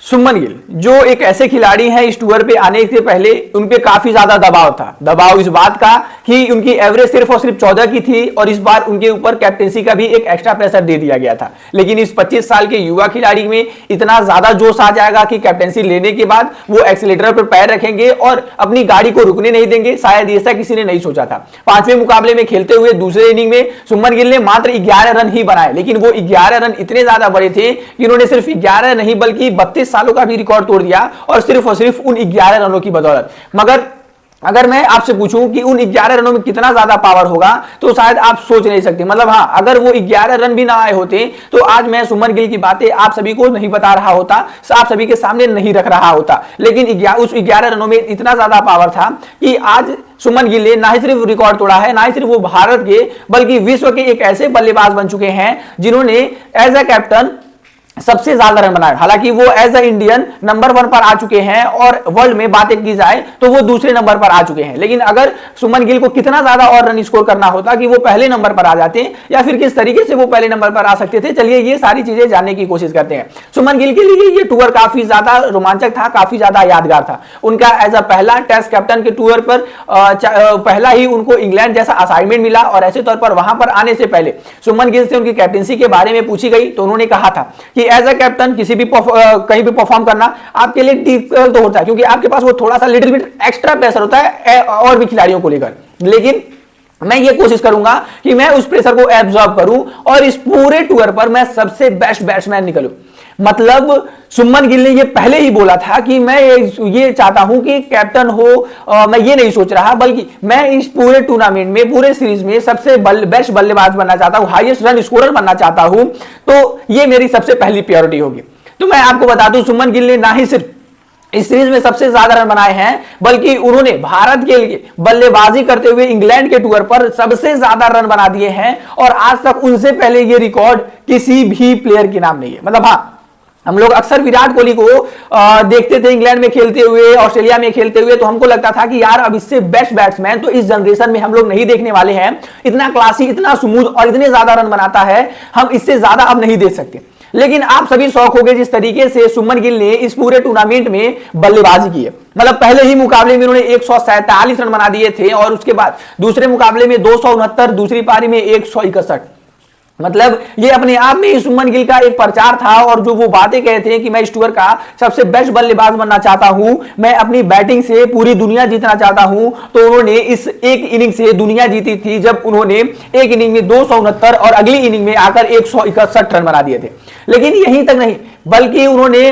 सुमन गिल जो एक ऐसे खिलाड़ी हैं, इस टूर पे आने से पहले उन पे काफी ज्यादा दबाव था। दबाव इस बात का कि उनकी एवरेज सिर्फ और सिर्फ 14 की थी और इस बार उनके ऊपर कैप्टेंसी का भी एक एक्स्ट्रा प्रेशर दे दिया गया था। लेकिन इस 25 साल के युवा खिलाड़ी में इतना ज्यादा जोश आ जाएगा कि कैप्टेंसी लेने के बाद वो एक्सीलेटर पर पैर रखेंगे और अपनी गाड़ी को रुकने नहीं देंगे। शायद ऐसा किसी ने नहीं सोचा था। 5वें मुकाबले में खेलते हुए दूसरे इनिंग में सुमन गिल ने मात्र 11 रन ही बनाए, लेकिन वो 11 रन इतने ज्यादा बड़े थे कि उन्होंने सिर्फ 11 नहीं बल्कि 32 सालों का भी रिकॉर्ड तोड़ दिया और सिर्फ उन 11 रनों की बदौलत। मगर अगर मैं आपसे पूछूं कि उन 11 रनों में कितना ज्यादा पावर होगा तो शायद आप सोच नहीं सकते। मतलब हाँ, अगर वो 11 रन भी ना आए होते तो आज मैं सुमन गिल की बातें आप सभी को नहीं बता रहा होता, आप सभी के सामने नहीं रख रहा होता। लेकिन उस 11 रनों में इतना ज्यादा पावर था कि आज सुमन गिल ने ना ही सिर्फ रिकॉर्ड तोड़ा है, ना ही सिर्फ वो भारत के बल्कि विश्व के एक ऐसे बल्लेबाज बन चुके हैं जिन्होंने एज ए कैप्टन सबसे ज्यादा रन बनाए। हालांकि वो एज अ इंडियन नंबर 1 पर आ चुके हैं और वर्ल्ड में बातें की जाए तो वो दूसरे नंबर पर आ चुके हैं। लेकिन अगर सुमन गिल को कितना ज्यादा और रन स्कोर करना होता कि वो पहले नंबर पर आ जाते या फिर किस तरीके से वो पहले नंबर पर आ सकते थे, चलिए ये सारी चीजें जानने की कोशिश करते हैं। सुमन गिल के लिए ये टूर काफी ज्यादा रोमांचक था, काफी ज्यादा यादगार था। उनका एज अ पहला टेस्ट कैप्टन के टूर पर पहला ही उनको इंग्लैंड जैसा असाइनमेंट मिला और ऐसे तौर पर वहां पर आने से पहले सुमन गिल से उनकी कैप्टनसी के बारे में पूछी गई तो उन्होंने कहा था कि एज अ कैप्टन किसी भी कहीं भी परफॉर्म करना आपके लिए डिफिकल्ट तो होता है, क्योंकि आपके पास वो थोड़ा सा लिटिल बिट एक्स्ट्रा प्रेशर होता है और भी खिलाड़ियों को लेकर। लेकिन मैं ये कोशिश करूंगा कि मैं उस प्रेशर को एब्जॉर्ब करूं और इस पूरे टूर पर मैं सबसे बेस्ट बैट्समैन निकलूं। मतलब सुमन गिल ने ये पहले ही बोला था कि मैं ये चाहता हूं कि कैप्टन हो, मैं ये नहीं सोच रहा बल्कि मैं इस पूरे टूर्नामेंट में, पूरे सीरीज में सबसे बेस्ट बल्लेबाज बनना चाहता हूं, हाईएस्ट रन स्कोरर बनना चाहता हूं। तो ये मेरी सबसे पहली प्रायोरिटी होगी। तो मैं आपको बता दूं, सुमन गिल ने ना ही सिर्फ इस सीरीज में सबसे ज्यादा रन बनाए हैं बल्कि उन्होंने भारत के लिए बल्लेबाजी करते हुए इंग्लैंड के टूर पर सबसे ज्यादा रन बना दिए हैं और आज तक उनसे पहले ये रिकॉर्ड किसी भी प्लेयर के नाम नहीं है। मतलब हाँ, हम लोग अक्सर विराट कोहली को देखते थे इंग्लैंड में खेलते हुए, ऑस्ट्रेलिया में खेलते हुए, तो हमको लगता था कि यार अब इससे बेस्ट बैट्समैन तो इस जनरेशन में हम लोग नहीं देखने वाले हैं। इतना क्लासी, इतना स्मूथ और इतने ज्यादा रन बनाता है, हम इससे ज्यादा अब नहीं देख सकते। लेकिन आप सभी शौक हो गए जिस तरीके से सुमन गिल ने इस पूरे टूर्नामेंट में बल्लेबाजी की है। मतलब पहले ही मुकाबले में उन्होंने 147 रन बना दिए थे और उसके बाद दूसरे मुकाबले में 269, दूसरी पारी में 161। मतलब ये अपने आप में सुमन गिल का एक प्रचार था और जो वो बातें कहते हैं कि मैं इस टूर का सबसे बेस्ट बल्लेबाज बनना चाहता हूं, मैं अपनी बैटिंग से पूरी दुनिया जीतना चाहता हूं। तो उन्होंने इस एक इनिंग से दुनिया जीती थी जब उन्होंने एक इनिंग में 269 और अगली इनिंग में आकर 161 रन बना दिए थे। लेकिन यहीं तक नहीं, बल्कि उन्होंने,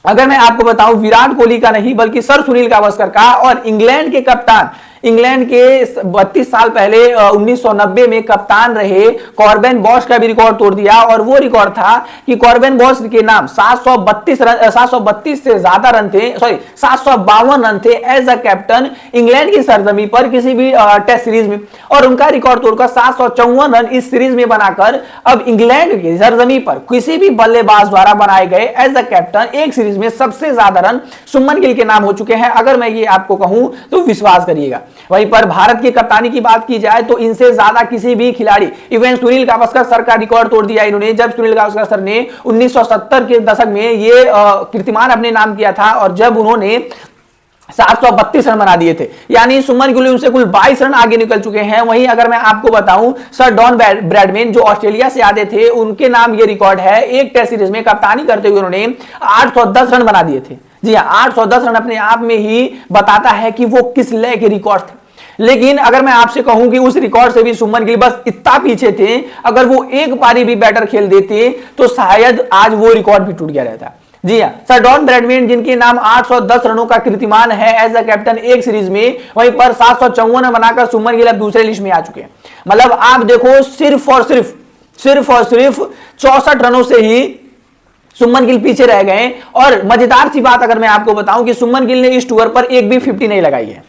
अगर मैं आपको बताऊं, विराट कोहली का नहीं बल्कि सर सुनील गावस्कर का और इंग्लैंड के कप्तान, इंग्लैंड के 32 साल पहले 1990 में कप्तान रहे कॉर्बेन बॉश का भी रिकॉर्ड तोड़ दिया। और वो रिकॉर्ड था कि कॉर्बेन बॉश के नाम 732 से ज्यादा रन थे, 752 रन थे एज अ कैप्टन इंग्लैंड की सरजमी पर किसी भी टेस्ट सीरीज में। और उनका रिकॉर्ड तोड़कर 754 रन इस सीरीज में बनाकर अब इंग्लैंड की सरजमी पर किसी भी बल्लेबाज द्वारा बनाए गए एज अ कैप्टन एक सीरीज में सबसे ज्यादा रन सुमन गिल के नाम हो चुके हैं। अगर मैं ये आपको कहूं तो विश्वास करिएगा। वहीं पर भारत की कप्तानी की बात की जाए तो इनसे ज्यादा किसी भी खिलाड़ी, इवन सुनील गावस्कर सर का रिकॉर्ड तोड़ दिया इन्होंने, जब सुनील गावस्कर सर ने 1970 के दशक में ये कीर्तिमान अपने नाम किया था और जब उन्होंने 732 रन बना दिए थे। यानी सुमन गिल उनसे कुल 22 रन आगे निकल चुके हैं। वहीं अगर मैं आपको बताऊं, सर डॉन ब्रैडमैन जो ऑस्ट्रेलिया से आते थे, उनके नाम ये रिकॉर्ड है, एक टेस्ट सीरीज में कप्तानी करते हुए उन्होंने 810 रन बना दिए थे। जी हाँ, 810 रन अपने आप में ही बताता है कि वो किस लय के रिकॉर्ड थे। लेकिन अगर मैं आपसे कहूं कि उस रिकॉर्ड से भी सुमन गिल बस इतना पीछे थे, अगर वो एक पारी भी बैटर खेल देते तो शायद आज वो रिकॉर्ड भी टूट गया रहता। जी हाँ, सर डॉन ब्रैडमैन जिनके नाम 810 रनों का कीर्तिमान है एज अ कैप्टन एक सीरीज में, वहीं पर 754 रन बनाकर सुमन गिल अब दूसरे लिस्ट में आ चुके हैं। मतलब आप देखो, सिर्फ और सिर्फ 64 रनों से ही सुमन गिल पीछे रह गए। और मजेदार सी बात अगर मैं आपको बताऊं कि सुमन गिल ने इस टूर पर एक भी 50 नहीं लगाई है।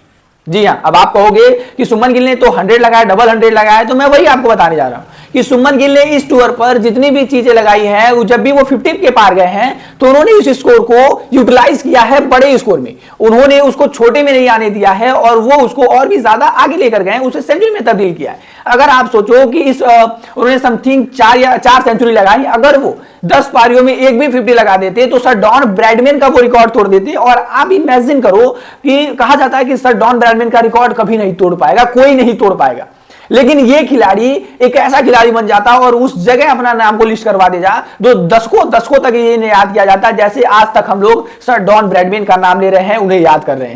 जी हाँ, अब आप कहोगे कि सुमन गिल ने तो 100 लगाया, डबल 100 लगाया, तो मैं वही आपको बताने जा रहा हूं कि सुमन गिल ने इस टूर पर जितनी भी चीजें लगाई हैं, जब भी वो 50 के पार गए हैं तो उन्होंने इस स्कोर को यूटिलाइज किया है बड़े स्कोर में। उन्होंने उसको छोटे में नहीं आने दिया है और वो उसको और भी ज्यादा आगे लेकर गए, उसे सेंचुरी में तब्दील किया है। अगर आप सोचो कि इस उन्होंने समथिंग 4 सेंचुरी लगाई, अगर वो 10 पारियों में एक भी 50 लगा देते तो सर डॉन ब्रैडमैन का वो रिकॉर्ड तोड़ देते। और आप इमेजिन करो कि कहा जाता है कि सर डॉन ब्रैडमैन का रिकॉर्ड कभी नहीं तोड़ पाएगा, कोई नहीं तोड़ पाएगा, लेकिन ये खिलाड़ी एक ऐसा खिलाड़ी बन जाता और उस जगह अपना नाम को लिस्ट करवा दे जा, जो दशकों तक ये याद किया जाता, जैसे आज तक हम लोग सर डॉन ब्रैडमैन का नाम ले रहे हैं, उन्हें याद कर रहे हैं।